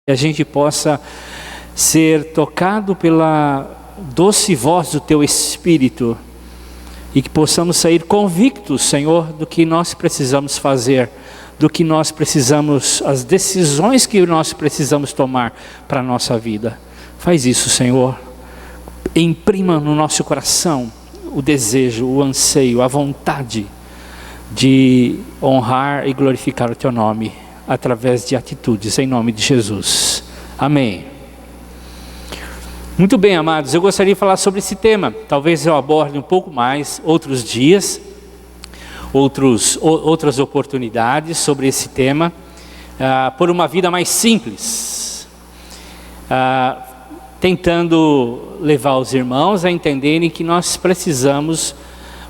Que a gente possa ser tocado pela doce voz do Teu Espírito e que possamos sair convictos, Senhor, do que nós precisamos fazer, do que nós precisamos, as decisões que nós precisamos tomar para a nossa vida. Faz isso, Senhor. Imprima no nosso coração o desejo, o anseio, a vontade de honrar e glorificar o Teu nome através de atitudes, em nome de Jesus. Amém. Muito bem, amados, eu gostaria de falar sobre esse tema. Talvez eu aborde um pouco mais outros dias, outras oportunidades sobre esse tema, por uma vida mais simples, tentando levar os irmãos a entenderem que nós precisamos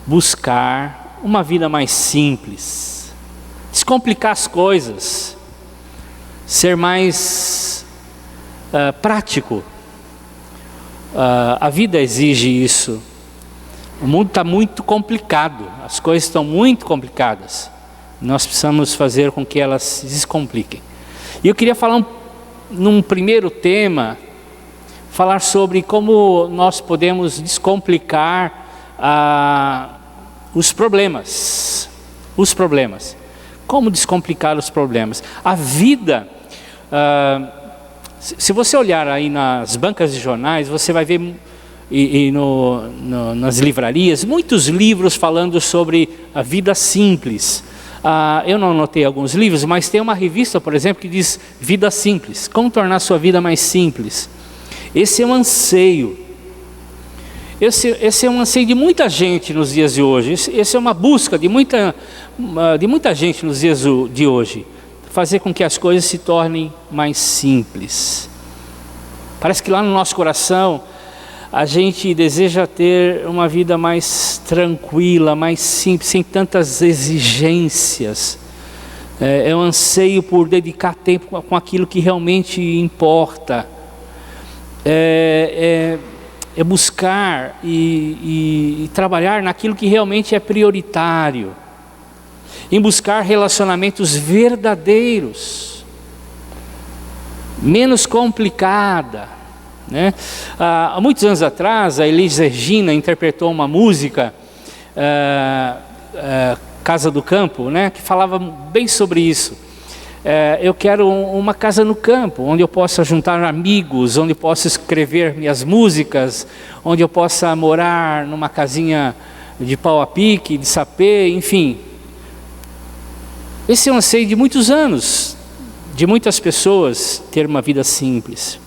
buscar uma vida mais simples, descomplicar as coisas, ser mais prático. A vida exige isso. O mundo está muito complicado, as coisas estão muito complicadas. Nós precisamos fazer com que elas se descompliquem. E eu queria falar num primeiro tema, falar sobre como nós podemos descomplicar os problemas. Como descomplicar os problemas? A vida, se você olhar aí nas bancas de jornais, você vai ver nas livrarias, muitos livros falando sobre a vida simples. Eu não anotei alguns livros, mas tem uma revista, por exemplo, que diz Vida Simples, como tornar sua vida mais simples. Esse é um anseio. Esse é um anseio de muita gente nos dias de hoje. Esse é uma busca de muita gente nos dias de hoje. Fazer com que as coisas se tornem mais simples. Parece que lá no nosso coração a gente deseja ter uma vida mais tranquila, mais simples, sem tantas exigências. É um anseio por dedicar tempo com aquilo que realmente importa. É buscar e trabalhar naquilo que realmente é prioritário, em buscar relacionamentos verdadeiros, menos complicada, né? Há muitos anos atrás, a Elis Regina interpretou uma música, Casa do Campo, né, que falava bem sobre isso. Eu quero uma casa no campo, onde eu possa juntar amigos, onde eu possa escrever minhas músicas, onde eu possa morar numa casinha de pau a pique, de sapê, enfim. Esse é um anseio de muitos anos, de muitas pessoas, ter uma vida simples.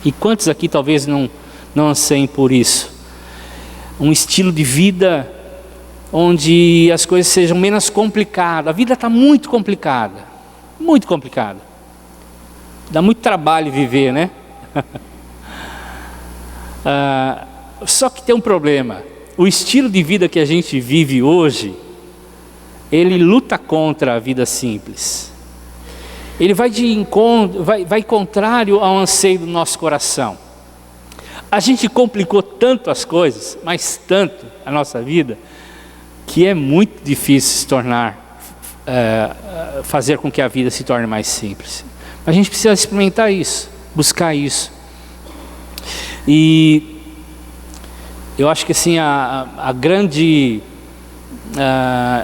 E quantos aqui talvez não anseiem por isso? Um estilo de vida onde as coisas sejam menos complicadas. A vida está muito complicada. Muito complicado. Dá muito trabalho viver, né? Só que tem um problema. O estilo de vida que a gente vive hoje, ele luta contra a vida simples. Ele vai contrário ao anseio do nosso coração. A gente complicou tanto as coisas, mas tanto a nossa vida, que é muito difícil se tornar fazer com que a vida se torne mais simples. A gente precisa experimentar isso, buscar isso. E eu acho que assim, a grande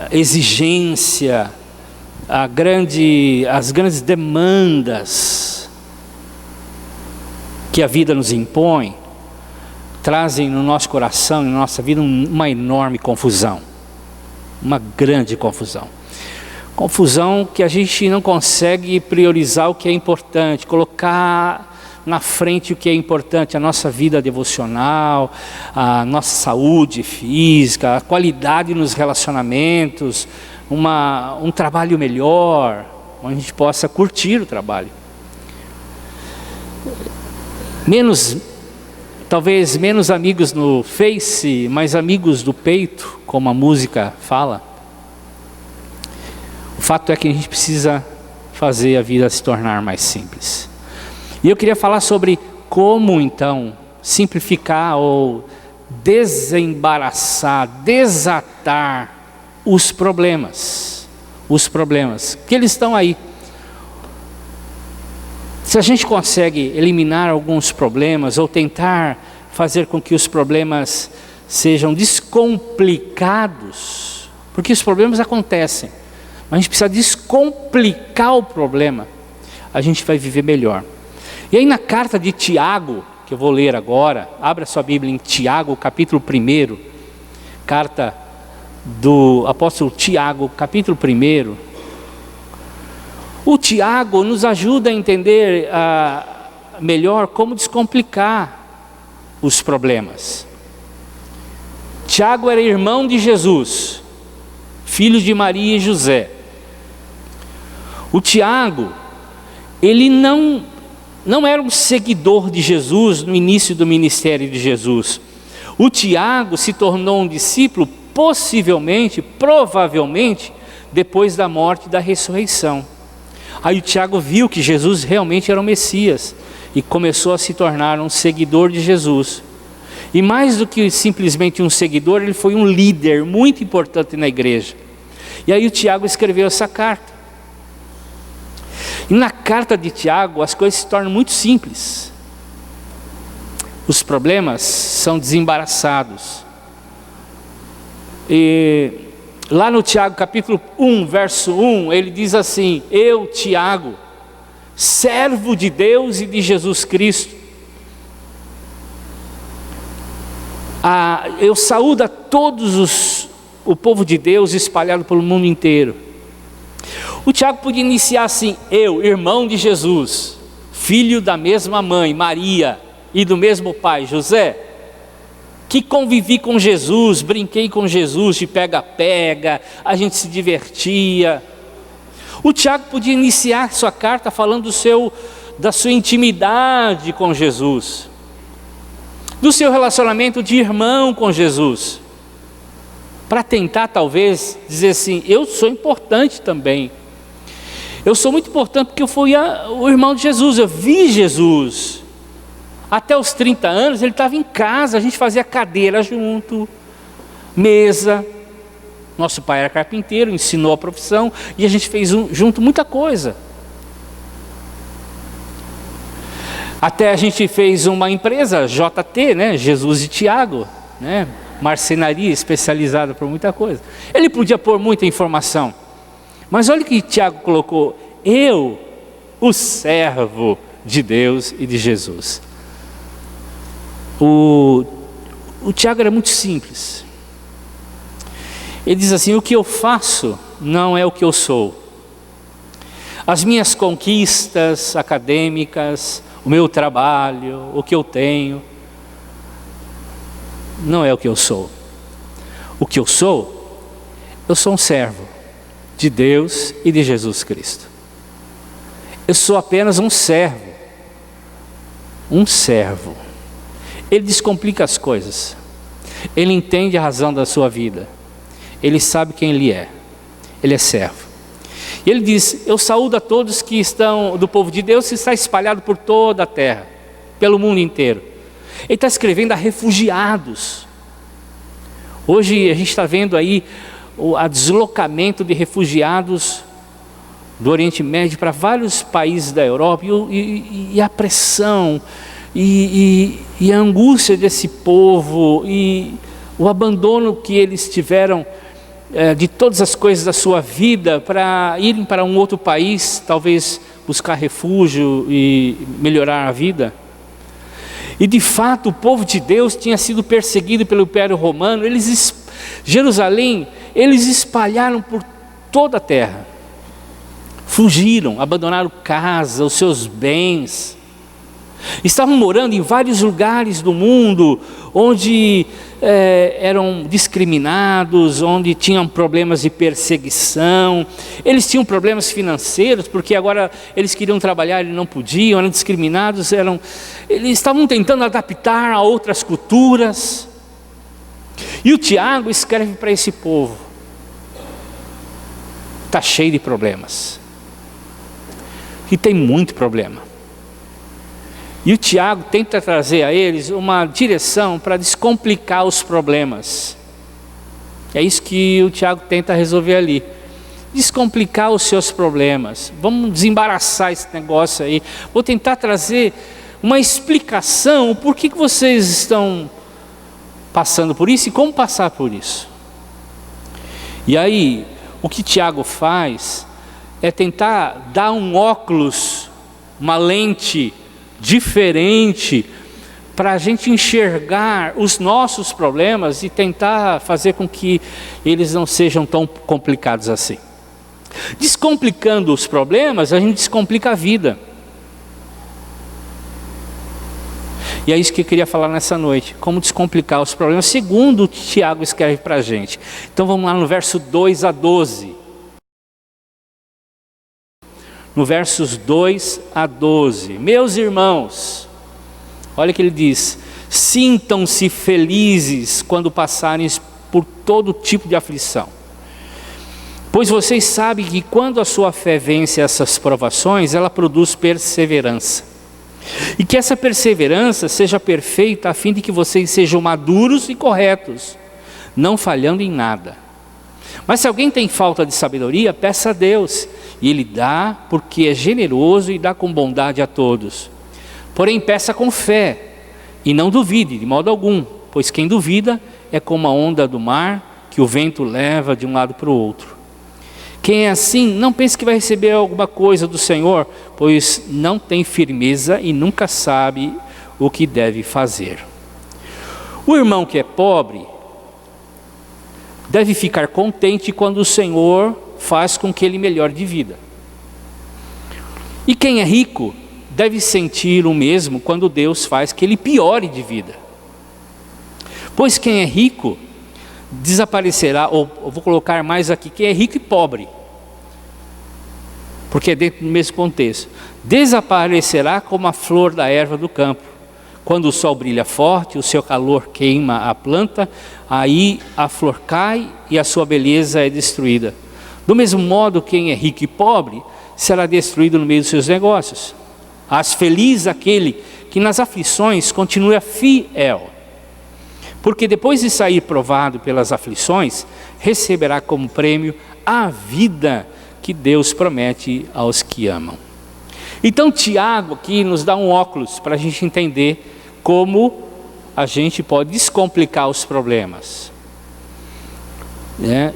exigência, as grandes demandas que a vida nos impõe, trazem no nosso coração, na nossa vida, uma enorme confusão. Uma grande confusão. Confusão que a gente não consegue priorizar o que é importante, colocar na frente o que é importante, a nossa vida devocional, a nossa saúde física, a qualidade nos relacionamentos, um trabalho melhor, onde a gente possa curtir o trabalho. Talvez menos amigos no Face, mais amigos do peito, como a música fala. O fato é que a gente precisa fazer a vida se tornar mais simples. E eu queria falar sobre como então simplificar ou desembaraçar, desatar os problemas, que eles estão aí. Se a gente consegue eliminar alguns problemas ou tentar fazer com que os problemas sejam descomplicados, porque os problemas acontecem, mas a gente precisa descomplicar o problema, a gente vai viver melhor. E aí na carta de Tiago, que eu vou ler agora, abra sua Bíblia em Tiago, capítulo 1, carta do apóstolo Tiago, capítulo 1. O Tiago nos ajuda a entender melhor como descomplicar os problemas. Tiago era irmão de Jesus, filho de Maria e José. O Tiago, ele não era um seguidor de Jesus no início do ministério de Jesus. O Tiago se tornou um discípulo provavelmente, depois da morte e da ressurreição. Aí o Tiago viu que Jesus realmente era o Messias e começou a se tornar um seguidor de Jesus. E mais do que simplesmente um seguidor, ele foi um líder muito importante na igreja. E aí o Tiago escreveu essa carta. E na carta de Tiago as coisas se tornam muito simples. Os problemas são desembaraçados. E lá no Tiago capítulo 1, verso 1, ele diz assim: eu, Tiago, servo de Deus e de Jesus Cristo, eu saúdo a todos o povo de Deus espalhado pelo mundo inteiro. O Tiago podia iniciar assim: eu, irmão de Jesus, filho da mesma mãe, Maria, e do mesmo pai, José, que convivi com Jesus, brinquei com Jesus de pega-pega, a gente se divertia. O Tiago podia iniciar sua carta falando da sua intimidade com Jesus, do seu relacionamento de irmão com Jesus, para tentar talvez dizer assim: eu sou importante também. Eu sou muito importante porque eu fui o irmão de Jesus, eu vi Jesus. Até os 30 anos ele estava em casa, a gente fazia cadeira junto, mesa. Nosso pai era carpinteiro, ensinou a profissão e a gente fez junto muita coisa. Até a gente fez uma empresa, JT, né? Jesus e Tiago, né? Marcenaria especializada por muita coisa. Ele podia pôr muita informação, mas olha o que Tiago colocou: eu, o servo de Deus e de Jesus. O Tiago era muito simples. Ele diz assim: o que eu faço não é o que eu sou. As minhas conquistas acadêmicas, o meu trabalho, o que eu tenho, não é o que eu sou. O que eu sou um servo de Deus e de Jesus Cristo. Eu sou apenas um servo. Um servo. Ele descomplica as coisas. Ele entende a razão da sua vida. Ele sabe quem ele é. Ele é servo. E ele diz: eu saúdo a todos que estão do povo de Deus, que está espalhado por toda a terra, pelo mundo inteiro. Ele está escrevendo a refugiados. Hoje a gente está vendo aí o deslocamento de refugiados do Oriente Médio para vários países da Europa, e a pressão e a angústia desse povo, e o abandono que eles tiveram de todas as coisas da sua vida para irem para um outro país, talvez buscar refúgio e melhorar a vida. E de fato o povo de Deus tinha sido perseguido pelo Império Romano. Jerusalém, eles espalharam por toda a terra, fugiram, abandonaram casa, os seus bens, estavam morando em vários lugares do mundo onde eram discriminados, onde tinham problemas de perseguição. Eles tinham problemas financeiros, porque agora eles queriam trabalhar e não podiam, eram discriminados, eles estavam tentando adaptar a outras culturas. E o Tiago escreve para esse povo: está cheio de problemas, e tem muito problema. E o Tiago tenta trazer a eles uma direção para descomplicar os problemas. É isso que o Tiago tenta resolver ali. descomplicar os seus problemas. Vamos desembaraçar esse negócio aí. Vou tentar trazer uma explicação, o porquê que vocês estão passando por isso e como passar por isso. E aí, o que Tiago faz é tentar dar um óculos, uma lente diferente, para a gente enxergar os nossos problemas e tentar fazer com que eles não sejam tão complicados assim. Descomplicando os problemas, a gente descomplica a vida. E é isso que eu queria falar nessa noite, como descomplicar os problemas, segundo o que Tiago escreve para a gente. Então vamos lá no verso 2 a 12. No versos 2 a 12. Meus irmãos, olha o que ele diz: sintam-se felizes quando passarem por todo tipo de aflição. Pois vocês sabem que quando a sua fé vence essas provações, ela produz perseverança. E que essa perseverança seja perfeita, a fim de que vocês sejam maduros e corretos, não falhando em nada. Mas se alguém tem falta de sabedoria, peça a Deus, e Ele dá, porque é generoso e dá com bondade a todos. Porém, peça com fé, e não duvide de modo algum, pois quem duvida é como a onda do mar, que o vento leva de um lado para o outro. Quem é assim, não pense que vai receber alguma coisa do Senhor, pois não tem firmeza e nunca sabe o que deve fazer. O irmão que é pobre deve ficar contente quando o Senhor faz com que ele melhore de vida. E quem é rico deve sentir o mesmo quando Deus faz que ele piore de vida. Pois quem é rico desaparecerá, ou eu vou colocar mais aqui, quem é rico e pobre, porque é dentro do mesmo contexto, desaparecerá como a flor da erva do campo. Quando o sol brilha forte, o seu calor queima a planta, aí a flor cai e a sua beleza é destruída. Do mesmo modo, quem é rico e pobre será destruído no meio dos seus negócios. Mas feliz aquele que nas aflições continua fiel, porque depois de sair provado pelas aflições, receberá como prêmio a vida que Deus promete aos que amam. Então Tiago aqui nos dá um óculos para a gente entender como a gente pode descomplicar os problemas.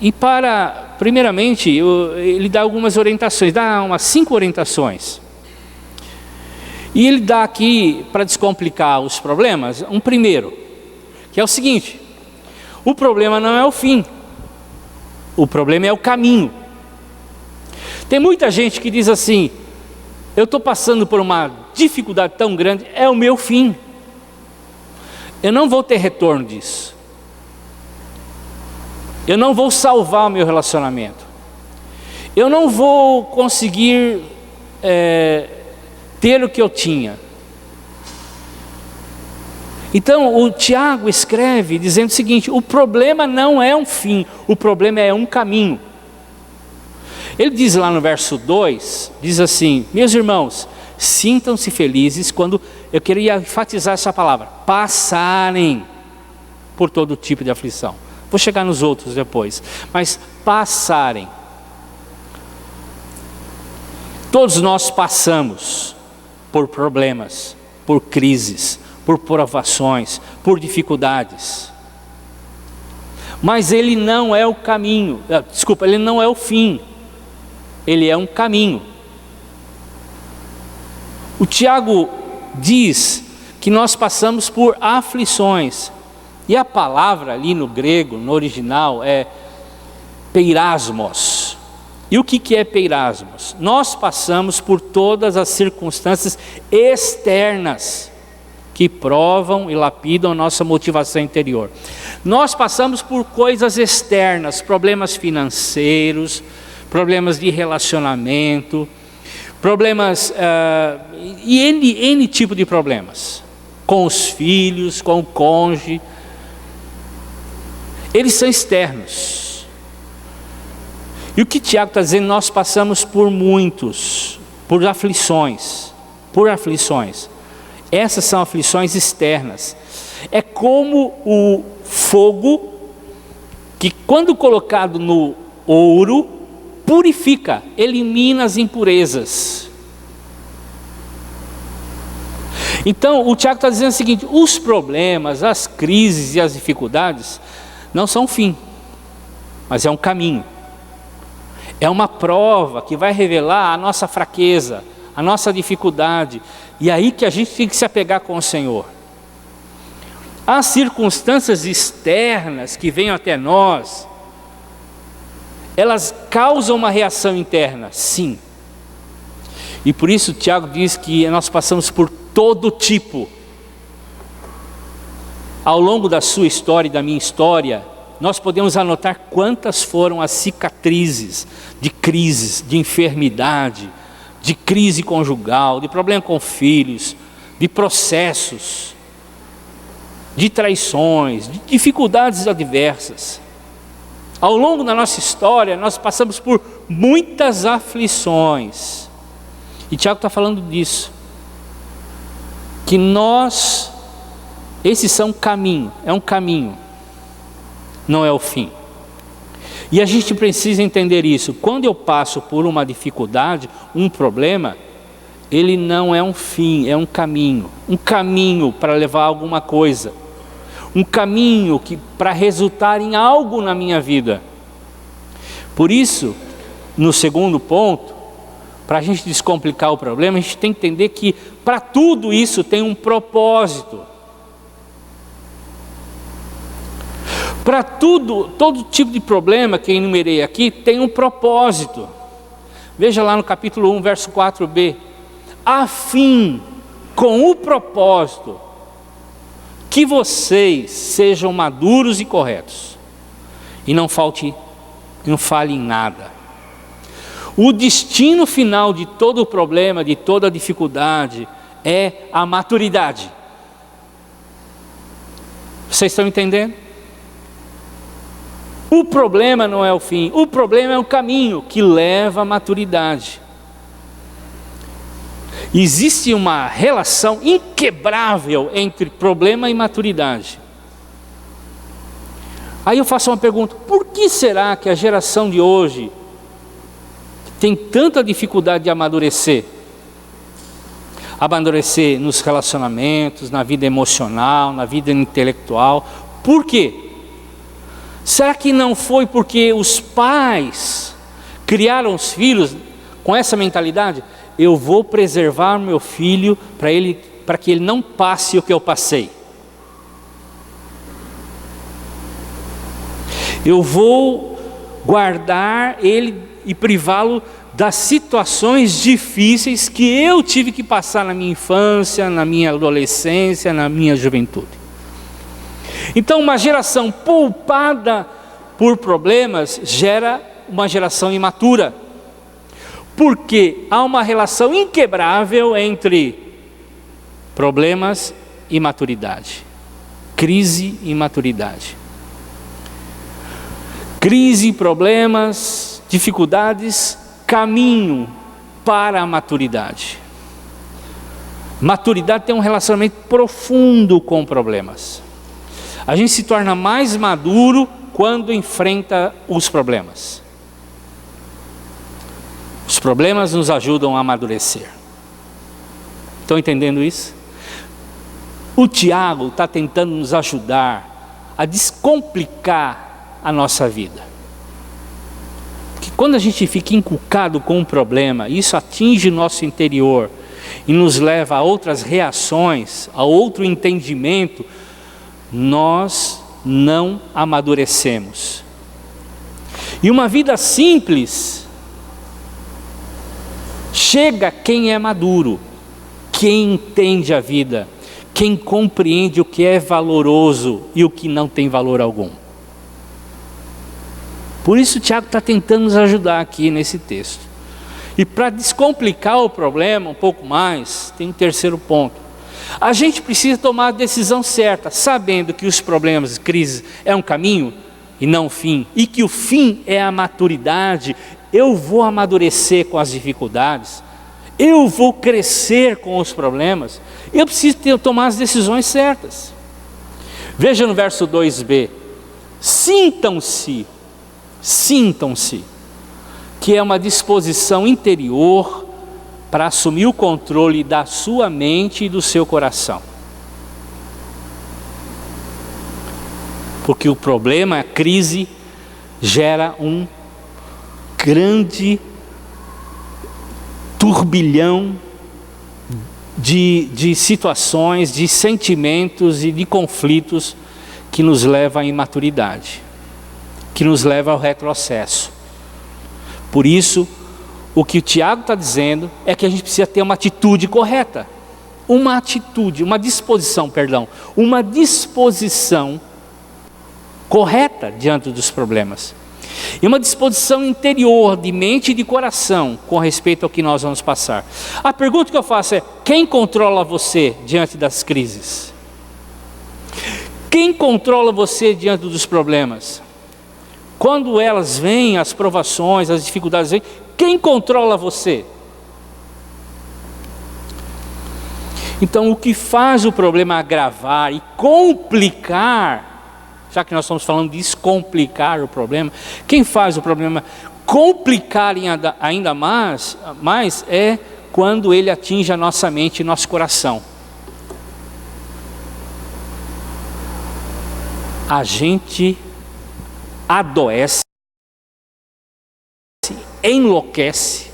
E primeiramente, ele dá algumas orientações, dá umas 5 orientações. E ele dá aqui, para descomplicar os problemas, um primeiro, que é o seguinte: o problema não é o fim, o problema é o caminho. Tem muita gente que diz assim: eu estou passando por uma dificuldade tão grande, é o meu fim, eu não vou ter retorno disso, eu não vou salvar o meu relacionamento, eu não vou conseguir ter o que eu tinha. Então o Tiago escreve dizendo o seguinte: o problema não é um fim, o problema é um caminho. Ele diz lá no verso 2, diz assim: meus irmãos, sintam-se felizes quando, eu queria enfatizar essa palavra, passarem por todo tipo de aflição. Vou chegar nos outros depois, mas passarem. Todos nós passamos por problemas, por crises, por provações, por dificuldades. Mas ele não é o caminho, ele não é o fim, ele é um caminho. O Tiago diz que nós passamos por aflições, e a palavra ali no grego, no original, é peirasmos. E o que é peirasmos? Nós passamos por todas as circunstâncias externas que provam e lapidam a nossa motivação interior. Nós passamos por coisas externas, problemas financeiros, problemas de relacionamento, problemas, e N tipo de problemas, com os filhos, com o cônjuge. Eles são externos. E o que Tiago está dizendo? Nós passamos por muitos, por aflições. Essas são aflições externas. É como o fogo, que quando colocado no ouro, purifica, elimina as impurezas. Então o Tiago está dizendo o seguinte: os problemas, as crises e as dificuldades não são um fim, mas é um caminho. É uma prova que vai revelar a nossa fraqueza, a nossa dificuldade, e é aí que a gente tem que se apegar com o Senhor. As circunstâncias externas que vêm até nós, elas causam uma reação interna, sim. E por isso Tiago diz que nós passamos por todo tipo. Ao longo da sua história e da minha história, nós podemos anotar quantas foram as cicatrizes de crises, de enfermidade, de crise conjugal, de problema com filhos, de processos, de traições, de dificuldades adversas. Ao longo da nossa história, nós passamos por muitas aflições. E Tiago está falando disso. Que esses são caminho, é um caminho, não é o fim. E a gente precisa entender isso. Quando eu passo por uma dificuldade, um problema, ele não é um fim, é um caminho para levar a alguma coisa, um caminho para resultar em algo na minha vida. Por isso, no segundo ponto, para a gente descomplicar o problema, a gente tem que entender que para tudo isso tem um propósito. Para todo tipo de problema que eu enumerei aqui, tem um propósito. Veja lá no capítulo 1, verso 4b. A fim, com o propósito, que vocês sejam maduros e corretos, e não falhem em nada. O destino final de todo o problema, de toda a dificuldade, é a maturidade. Vocês estão entendendo? O problema não é o fim, o problema é o caminho que leva à maturidade. Existe uma relação inquebrável entre problema e maturidade. Aí eu faço uma pergunta: por que será que a geração de hoje tem tanta dificuldade de amadurecer? Amadurecer nos relacionamentos, na vida emocional, na vida intelectual. Por quê? Será que não foi porque os pais criaram os filhos com essa mentalidade? Eu vou preservar meu filho para que ele não passe o que eu passei. Eu vou guardar ele e privá-lo das situações difíceis que eu tive que passar na minha infância, na minha adolescência, na minha juventude. Então, uma geração poupada por problemas gera uma geração imatura, porque há uma relação inquebrável entre problemas e maturidade, crise e maturidade. Crise, problemas, dificuldades, caminho para a maturidade. Maturidade tem um relacionamento profundo com problemas. A gente se torna mais maduro quando enfrenta os problemas. Os problemas nos ajudam a amadurecer. Estão entendendo isso? O Tiago está tentando nos ajudar a descomplicar a nossa vida. Porque quando a gente fica encucado com um problema, isso atinge o nosso interior e nos leva a outras reações, a outro entendimento, nós não amadurecemos. E uma vida simples chega quem é maduro, quem entende a vida, quem compreende o que é valoroso e o que não tem valor algum. Por isso o Tiago está tentando nos ajudar aqui nesse texto. E para descomplicar o problema um pouco mais, tem um terceiro ponto. A gente precisa tomar a decisão certa, sabendo que os problemas e crises é um caminho e não um fim, e que o fim é a maturidade. Eu vou amadurecer com as dificuldades, eu vou crescer com os problemas, eu preciso tomar as decisões certas. Veja no verso 2b, sintam-se, que é uma disposição interior para assumir o controle da sua mente e do seu coração. Porque o problema, a crise, gera um grande turbilhão de situações, de sentimentos e de conflitos que nos leva à imaturidade, que nos leva ao retrocesso. Por isso, o que o Tiago está dizendo é que a gente precisa ter uma atitude correta, uma disposição correta diante dos problemas. E uma disposição interior, de mente e de coração, com respeito ao que nós vamos passar. A pergunta que eu faço é: quem controla você diante das crises? Quem controla você diante dos problemas? Quando elas vêm, as provações, as dificuldades vêm, quem controla você? Então, o que faz o problema agravar e complicar, já que nós estamos falando de descomplicar o problema, quem faz o problema complicar ainda mais é quando ele atinge a nossa mente e nosso coração. A gente adoece, enlouquece,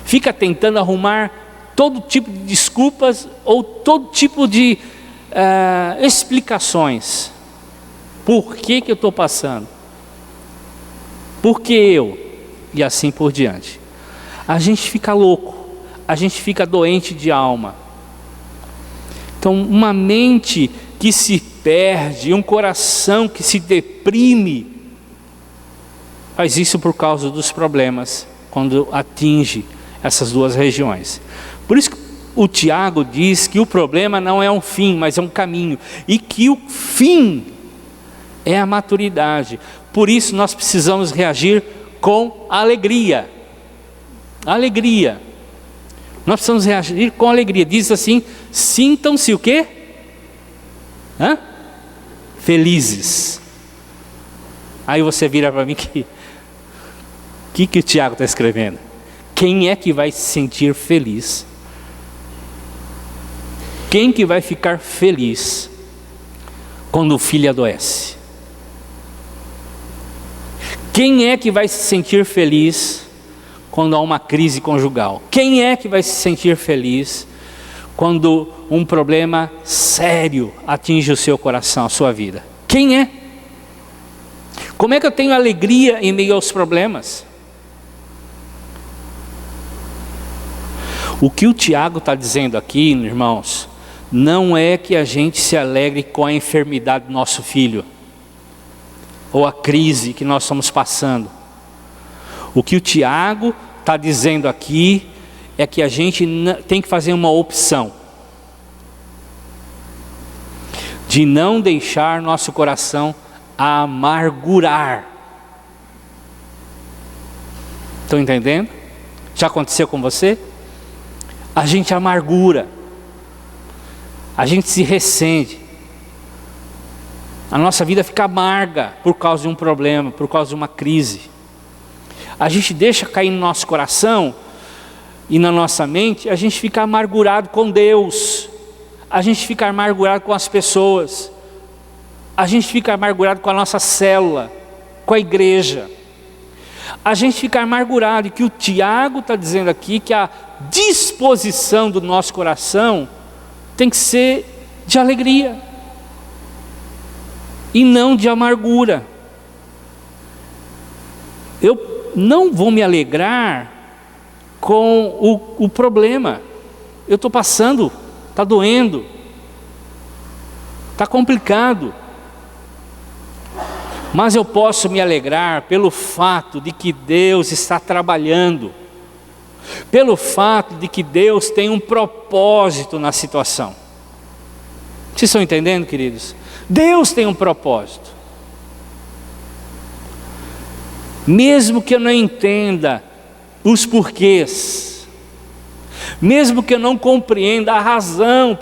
fica tentando arrumar todo tipo de desculpas ou todo tipo de explicações. Por que eu estou passando? Por que eu? E assim por diante. A gente fica louco, a gente fica doente de alma. Então, uma mente que se perde, um coração que se deprime, faz isso por causa dos problemas, quando atinge essas duas regiões. Por isso que o Tiago diz que o problema não é um fim, mas é um caminho, e que o fim é a maturidade. Por isso nós precisamos reagir com alegria. Alegria. Nós precisamos reagir com alegria. Diz assim: sintam-se o quê? Felizes. Aí você vira para mim que o Tiago está escrevendo? Quem é que vai se sentir feliz? Quem que vai ficar feliz quando o filho adoece? Quem é que vai se sentir feliz quando há uma crise conjugal? Quem é que vai se sentir feliz quando um problema sério atinge o seu coração, a sua vida? Quem é? Como é que eu tenho alegria em meio aos problemas? O que o Tiago está dizendo aqui, irmãos, não é que a gente se alegre com a enfermidade do nosso filho, ou a crise que nós estamos passando. O que o Tiago está dizendo aqui é que a gente tem que fazer uma opção de não deixar nosso coração amargurar. Estão entendendo? Já aconteceu com você? A gente amargura, a gente se ressente, a nossa vida fica amarga por causa de um problema, por causa de uma crise. A gente deixa cair no nosso coração e na nossa mente, a gente fica amargurado com Deus, a gente fica amargurado com as pessoas, a gente fica amargurado com a nossa célula, com a igreja. A gente fica amargurado, e que o Tiago está dizendo aqui que a disposição do nosso coração tem que ser de alegria e não de amargura. Eu não vou me alegrar com o problema. Eu estou passando, está doendo, está complicado. Mas eu posso me alegrar pelo fato de que Deus está trabalhando, pelo fato de que Deus tem um propósito na situação. Vocês estão entendendo, queridos? Deus tem um propósito. Mesmo que eu não entenda os porquês, mesmo que eu não compreenda a razão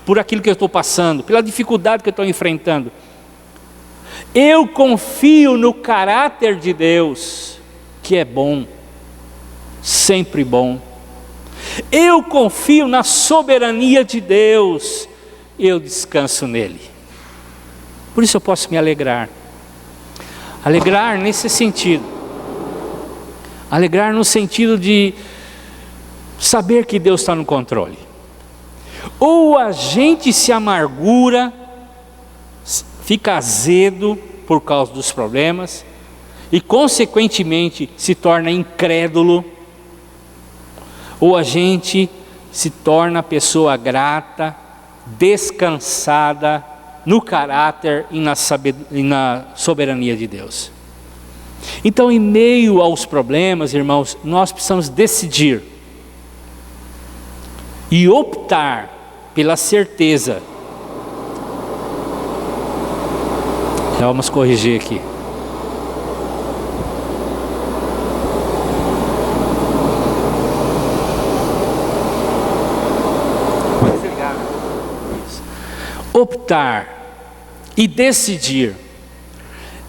por aquilo que eu estou passando, pela dificuldade que eu estou enfrentando, eu confio no caráter de Deus, que é bom, sempre bom. Eu confio na soberania de Deus, eu descanso nele. Por isso eu posso me alegrar. Alegrar nesse sentido. Alegrar no sentido de saber que Deus está no controle. Ou a gente se amargura, fica azedo por causa dos problemas e consequentemente se torna incrédulo, ou a gente se torna pessoa grata, descansada no caráter e na soberania de Deus. Então, em meio aos problemas, irmãos, nós precisamos decidir e optar pela certeza. Já vamos corrigir aqui. Optar e decidir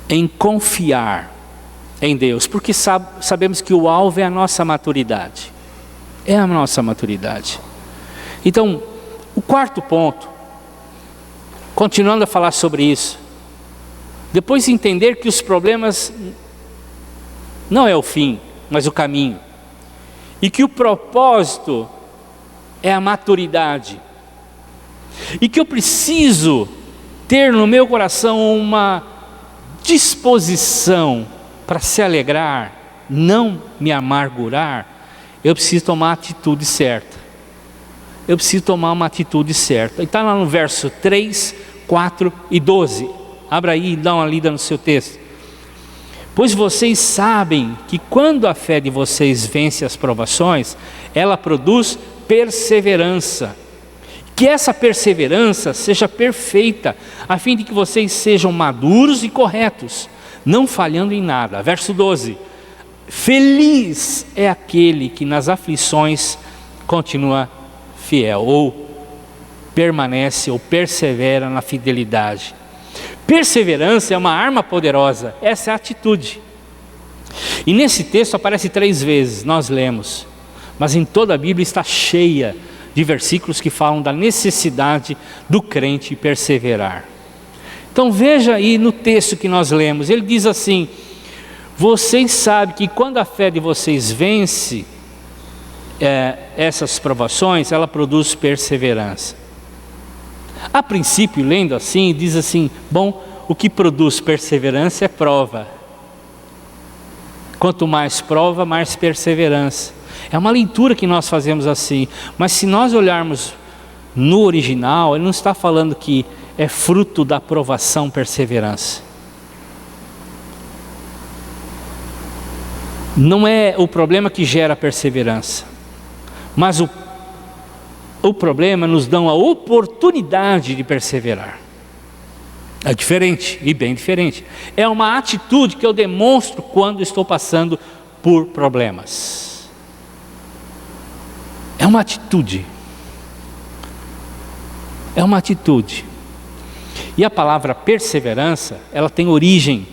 em confiar em Deus, porque sabemos que o alvo é a nossa maturidade. É a nossa maturidade. Então, o quarto ponto, continuando a falar sobre isso, depois de entender que os problemas não é o fim, mas o caminho, e que o propósito é a maturidade, e que eu preciso ter no meu coração uma disposição para se alegrar, não me amargurar, eu preciso tomar a atitude certa. Eu preciso tomar uma atitude certa. E está lá no verso 3, 4 e 12. Abra aí e dá uma lida no seu texto. Pois vocês sabem que quando a fé de vocês vence as provações, ela produz perseverança. Que essa perseverança seja perfeita, a fim de que vocês sejam maduros e corretos, não falhando em nada. Verso 12. Feliz é aquele que nas aflições continua fiel, ou permanece, ou persevera na fidelidade. Perseverança é uma arma poderosa, essa é a atitude. E nesse texto aparece 3 vezes, nós lemos, mas em toda a Bíblia está cheia de versículos que falam da necessidade do crente perseverar. Então veja aí no texto que nós lemos, ele diz assim: vocês sabem que quando a fé de vocês vence essas provações, ela produz perseverança. A princípio, lendo assim, diz assim: bom, o que produz perseverança é prova. Quanto mais prova, mais perseverança. É uma leitura que nós fazemos assim, mas se nós olharmos no original, ele não está falando que é fruto da provação perseverança. Não é o problema que gera perseverança, mas o problema nos dá a oportunidade de perseverar. É diferente, e bem diferente. É uma atitude que eu demonstro quando estou passando por problemas. É uma atitude. É uma atitude. E a palavra perseverança, ela tem origem,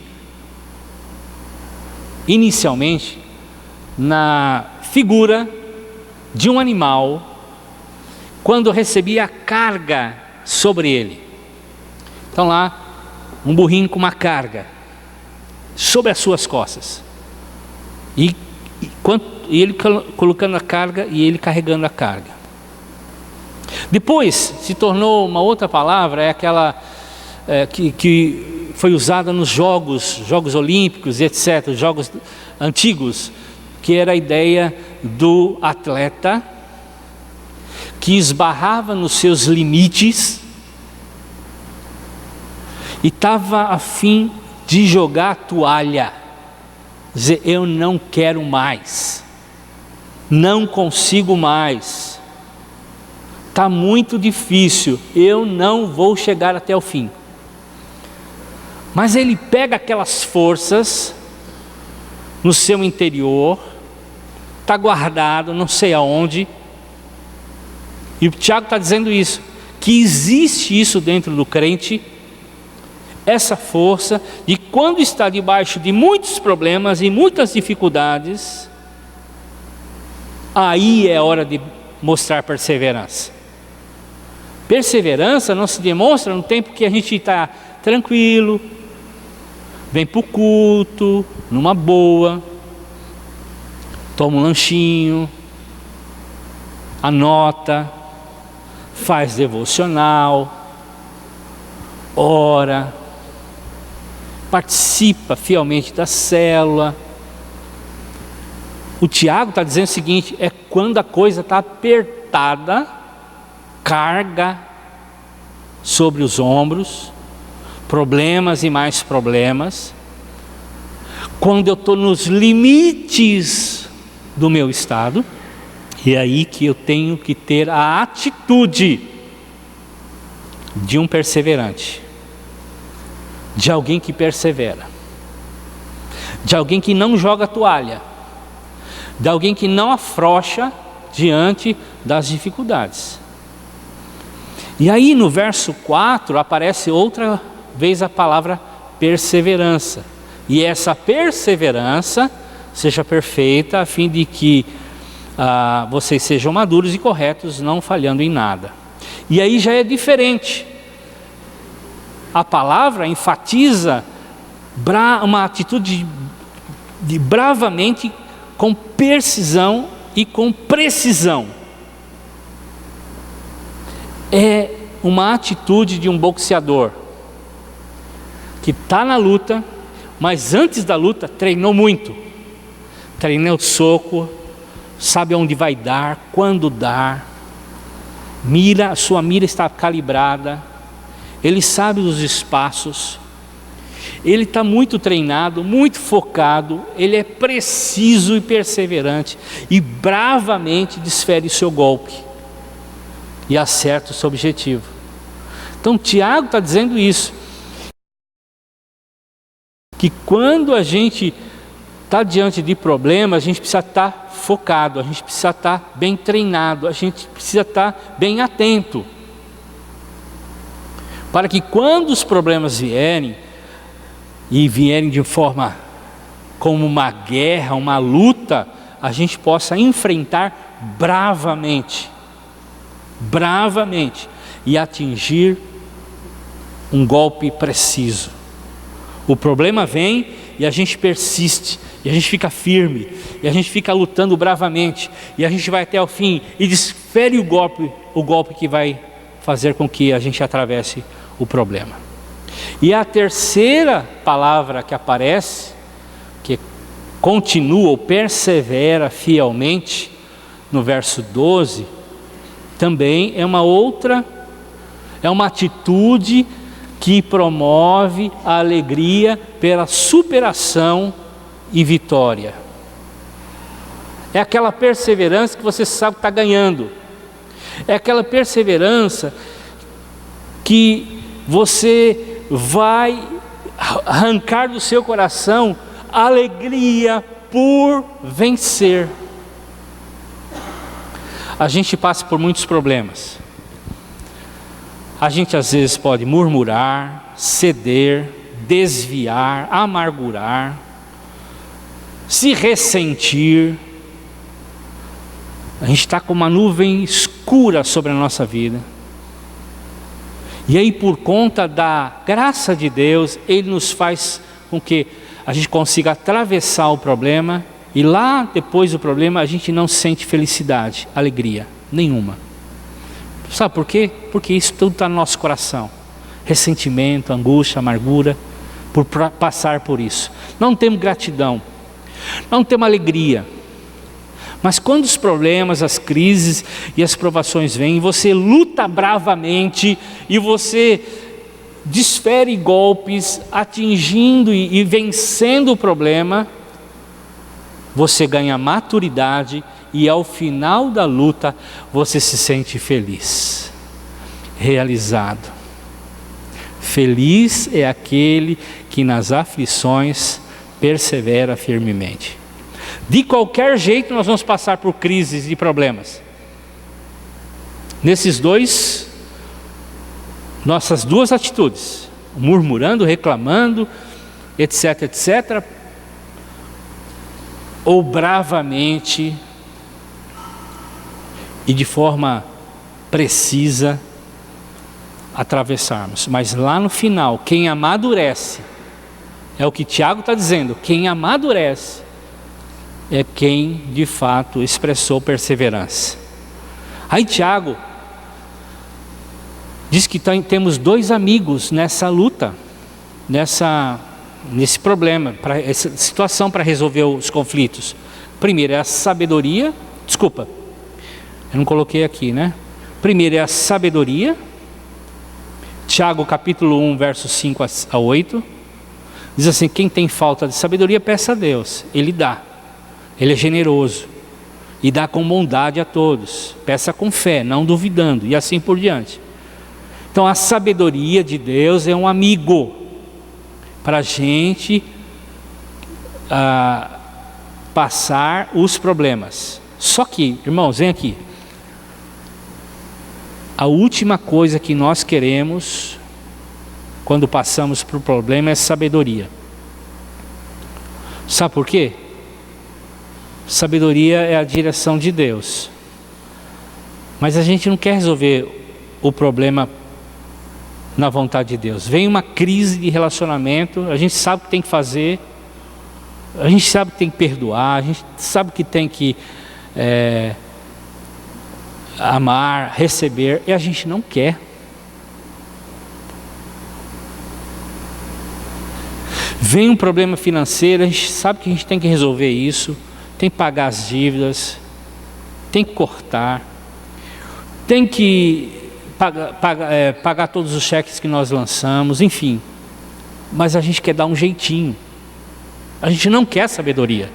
inicialmente, na figura de um animal, quando recebia a carga sobre ele. Então lá, um burrinho com uma carga sobre as suas costas. E ele colocando a carga e ele carregando a carga. Depois se tornou uma outra palavra, é aquela que foi usada nos Jogos Olímpicos, etc., jogos antigos, que era a ideia do atleta que esbarrava nos seus limites e estava a fim de jogar a toalha, dizer: eu não quero mais, não consigo mais, está muito difícil, eu não vou chegar até o fim. Mas ele pega aquelas forças no seu interior, está guardado não sei aonde, e o Tiago está dizendo isso, que existe isso dentro do crente. essa força de quando está debaixo de muitos problemas e muitas dificuldades, aí é hora de mostrar perseverança. Perseverança não se demonstra no tempo que a gente está tranquilo, vem para o culto, numa boa, toma um lanchinho, anota, faz devocional, ora, participa fielmente da célula. O Tiago está dizendo o seguinte: é quando a coisa está apertada, carga sobre os ombros, problemas e mais problemas, quando eu estou nos limites do meu estado, é aí que eu tenho que ter a atitude de um perseverante, de alguém que persevera, de alguém que não joga a toalha, de alguém que não afrouxa diante das dificuldades. E aí no verso 4 aparece outra vez a palavra perseverança. E essa perseverança seja perfeita, a fim de que vocês sejam maduros e corretos, não falhando em nada. E aí já é diferente. A palavra enfatiza uma atitude de bravamente, com precisão e com precisão. É uma atitude de um boxeador que está na luta, mas antes da luta treinou muito. Treinou o soco, sabe onde vai dar, quando dar, a sua mira está calibrada, ele sabe os espaços, ele está muito treinado, muito focado, ele é preciso e perseverante, e bravamente desfere o seu golpe, e acerta o seu objetivo. Então Tiago está dizendo isso, que quando a gente está diante de problemas, a gente precisa estar focado, a gente precisa estar bem treinado, a gente precisa estar bem atento, para que quando os problemas vierem, e vierem de forma como uma guerra, uma luta, a gente possa enfrentar bravamente, e atingir um golpe preciso. O problema vem e a gente persiste, e a gente fica firme, e a gente fica lutando bravamente, e a gente vai até o fim e desfere o golpe que vai fazer com que a gente atravesse o problema. E a terceira palavra que aparece, que continua ou persevera fielmente, no verso 12, também é uma atitude que promove a alegria pela superação e vitória. É aquela perseverança que você sabe que está ganhando. É aquela perseverança que você vai arrancar do seu coração a alegria por vencer. A gente passa por muitos problemas. A gente às vezes pode murmurar, ceder, desviar, amargurar, se ressentir. A gente está com uma nuvem escura sobre a nossa vida. E aí, por conta da graça de Deus, Ele nos faz com que a gente consiga atravessar o problema, e lá depois do problema a gente não sente felicidade, alegria nenhuma. Sabe por quê? Porque isso tudo está no nosso coração. Ressentimento, angústia, amargura, por passar por isso. Não temos gratidão, não temos alegria. Mas quando os problemas, as crises e as provações vêm, você luta bravamente e você desfere golpes, atingindo e vencendo o problema, você ganha maturidade e ao final da luta você se sente feliz, realizado. Feliz é aquele que nas aflições persevera firmemente. De qualquer jeito nós vamos passar por crises e problemas. Nossas duas atitudes, murmurando, reclamando, etc, etc, ou bravamente e de forma precisa atravessarmos. Mas lá no final, quem amadurece, é o que Tiago está dizendo, quem amadurece é quem de fato expressou perseverança. Aí Tiago diz que temos dois amigos nessa luta, nesse problema, essa situação para resolver os conflitos. Primeiro é a sabedoria, desculpa, eu não coloquei aqui, né? Primeiro é a sabedoria, Tiago capítulo 1, versos 5 a 8, diz assim: quem tem falta de sabedoria, peça a Deus, Ele dá, Ele é generoso, e dá com bondade a todos, peça com fé, não duvidando, e assim por diante. Então a sabedoria de Deus é um amigo, para a gente passar os problemas. Só que, irmãos, vem aqui, a última coisa que nós queremos quando passamos por problema é sabedoria. Sabe por quê? Sabedoria é a direção de Deus, mas a gente não quer resolver o problema na vontade de Deus. Vem uma crise de relacionamento, a gente sabe o que tem que fazer, a gente sabe que tem que perdoar, a gente sabe que tem que amar, receber, e a gente não quer. Vem um problema financeiro, a gente sabe que a gente tem que resolver isso, tem que pagar as dívidas, tem que cortar, tem que pagar todos os cheques que nós lançamos, enfim. Mas a gente quer dar um jeitinho, a gente não quer sabedoria.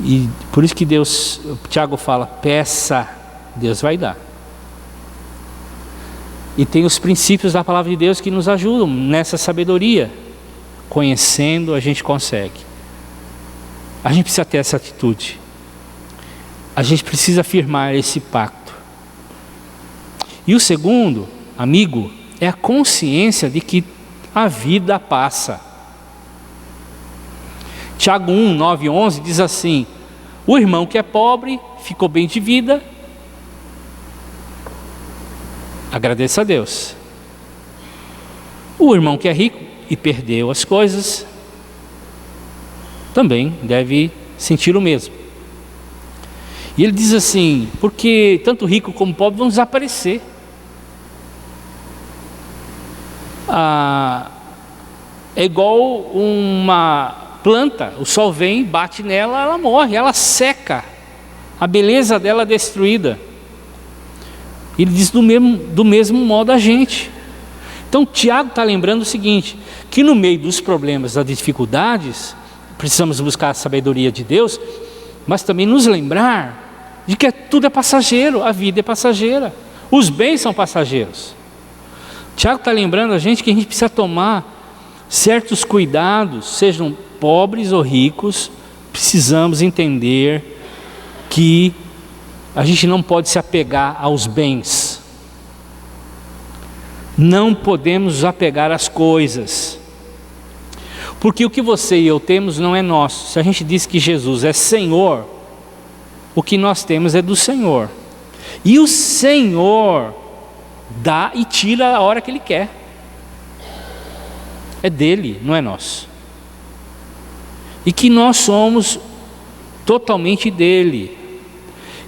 E por isso que Tiago fala, peça, Deus vai dar. E tem os princípios da palavra de Deus que nos ajudam nessa sabedoria. Conhecendo, a gente consegue. A gente precisa ter essa atitude. A gente precisa firmar esse pacto. E o segundo, amigo, é a consciência de que a vida passa. Tiago 1, 9 e 11 diz assim: o irmão que é pobre ficou bem de vida, agradeça a Deus. O irmão que é rico e perdeu as coisas, também deve sentir o mesmo. E ele diz assim, porque tanto rico como pobre vão desaparecer. É igual uma planta, o sol vem, bate nela, ela morre, ela seca, a beleza dela é destruída. Ele diz do mesmo modo a gente. Então Tiago está lembrando o seguinte, que no meio dos problemas, das dificuldades, precisamos buscar a sabedoria de Deus, mas também nos lembrar de que tudo é passageiro, a vida é passageira, os bens são passageiros. Tiago está lembrando a gente que a gente precisa tomar certos cuidados, sejam pobres ou ricos, precisamos entender que a gente não pode se apegar aos bens, não podemos nos apegar às coisas, porque o que você e eu temos não é nosso. Se a gente diz que Jesus é Senhor, o que nós temos é do Senhor, e o Senhor dá e tira a hora que Ele quer, é dele, não é nosso, e que nós somos totalmente dele,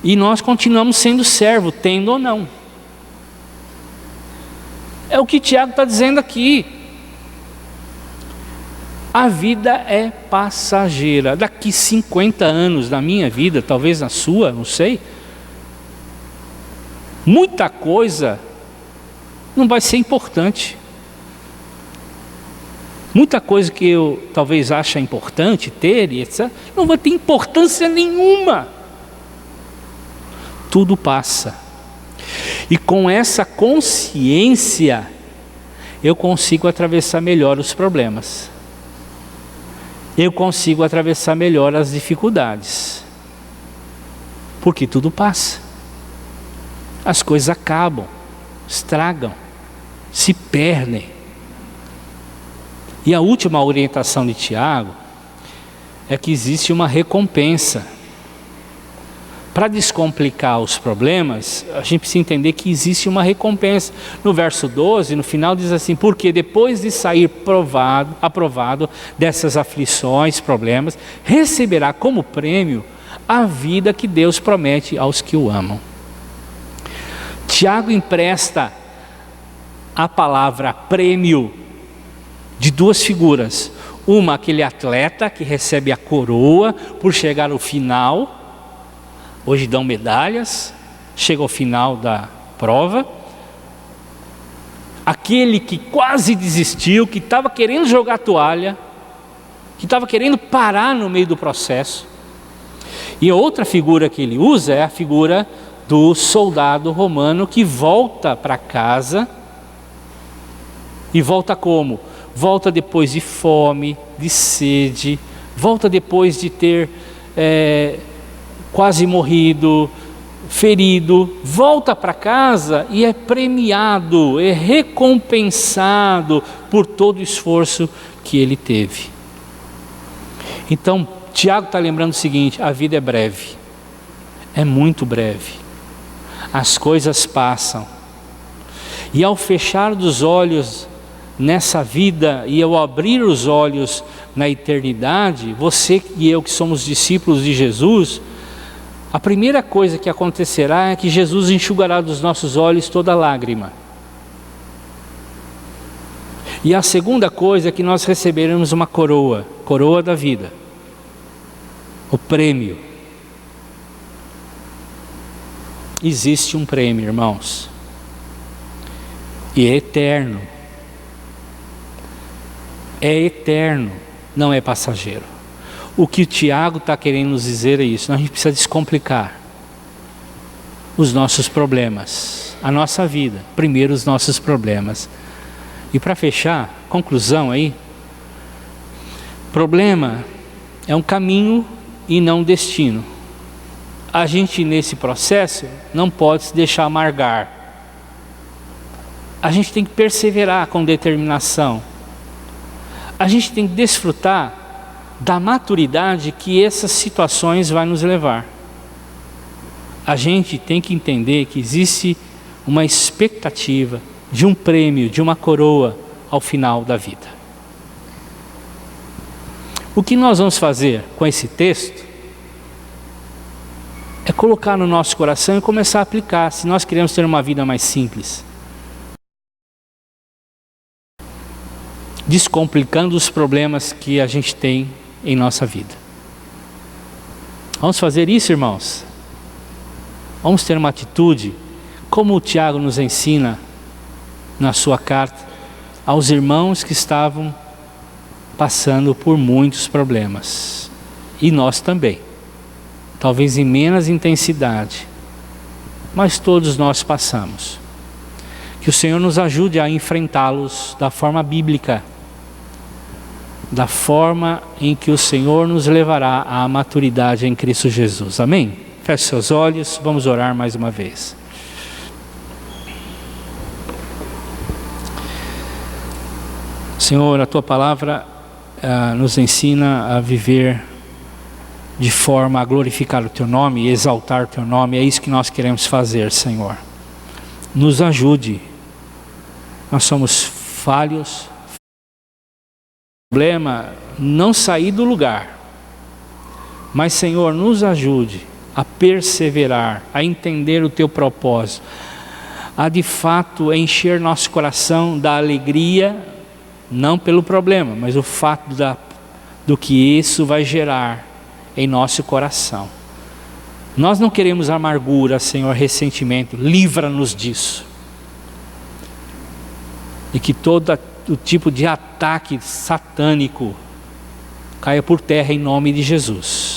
e nós continuamos sendo servo, tendo ou não. É o que Tiago está dizendo aqui. A vida é passageira. Daqui 50 anos na minha vida, talvez na sua, não sei, muita coisa não vai ser importante. Muita coisa que eu talvez ache importante ter, etc., não vai ter importância nenhuma. Tudo passa. E com essa consciência, eu consigo atravessar melhor os problemas. Eu consigo atravessar melhor as dificuldades. Porque tudo passa. As coisas acabam, estragam, se perdem. E a última orientação de Tiago é que existe uma recompensa. Para descomplicar os problemas, a gente precisa entender que existe uma recompensa. No verso 12, no final diz assim: porque depois de sair aprovado dessas aflições, problemas, receberá como prêmio a vida que Deus promete aos que o amam. Tiago empresta a palavra prêmio de duas figuras. Uma, aquele atleta que recebe a coroa por chegar ao final. Hoje dão medalhas, chega ao final da prova. Aquele que quase desistiu, que estava querendo jogar a toalha, que estava querendo parar no meio do processo. E a outra figura que ele usa é a figura do soldado romano que volta para casa. E volta como? Volta depois de fome, de sede, volta depois de ter quase morrido, ferido, volta para casa e é premiado, é recompensado por todo o esforço que ele teve. Então, Tiago está lembrando o seguinte: a vida é breve, é muito breve, as coisas passam, e ao fechar dos olhos nessa vida e ao abrir os olhos na eternidade, você e eu que somos discípulos de Jesus, a primeira coisa que acontecerá é que Jesus enxugará dos nossos olhos toda lágrima. E a segunda coisa é que nós receberemos uma coroa, coroa da vida, o prêmio. Existe um prêmio, irmãos, e é eterno. É eterno, não é passageiro. O que o Tiago está querendo nos dizer é isso: a gente precisa descomplicar os nossos problemas, a nossa vida, primeiro os nossos problemas. E para fechar, conclusão aí, problema é um caminho e não um destino. A gente nesse processo não pode se deixar amargar. A gente tem que perseverar com determinação. A gente tem que desfrutar da maturidade que essas situações vão nos levar. A gente tem que entender que existe uma expectativa de um prêmio, de uma coroa ao final da vida. O que nós vamos fazer com esse texto é colocar no nosso coração e começar a aplicar, se nós queremos ter uma vida mais simples. Descomplicando os problemas que a gente tem em nossa vida. Vamos fazer isso, irmãos? Vamos ter uma atitude, como o Tiago nos ensina na sua carta, aos irmãos que estavam passando por muitos problemas. E nós também. Talvez em menos intensidade, mas todos nós passamos. Que o Senhor nos ajude a enfrentá-los da forma bíblica, da forma em que o Senhor nos levará à maturidade em Cristo Jesus. Amém? Feche seus olhos, vamos orar mais uma vez. Senhor, a Tua palavra nos ensina a viver de forma a glorificar o Teu nome e exaltar o Teu nome. É isso que nós queremos fazer, Senhor. Nos ajude. Nós somos falhos. O problema não sair do lugar, mas Senhor, nos ajude a perseverar, a entender o Teu propósito, a de fato encher nosso coração da alegria, não pelo problema, mas o fato do que isso vai gerar em nosso coração. Nós não queremos amargura, Senhor, ressentimento, livra-nos disso. E que todo o tipo de ataque satânico caia por terra em nome de Jesus.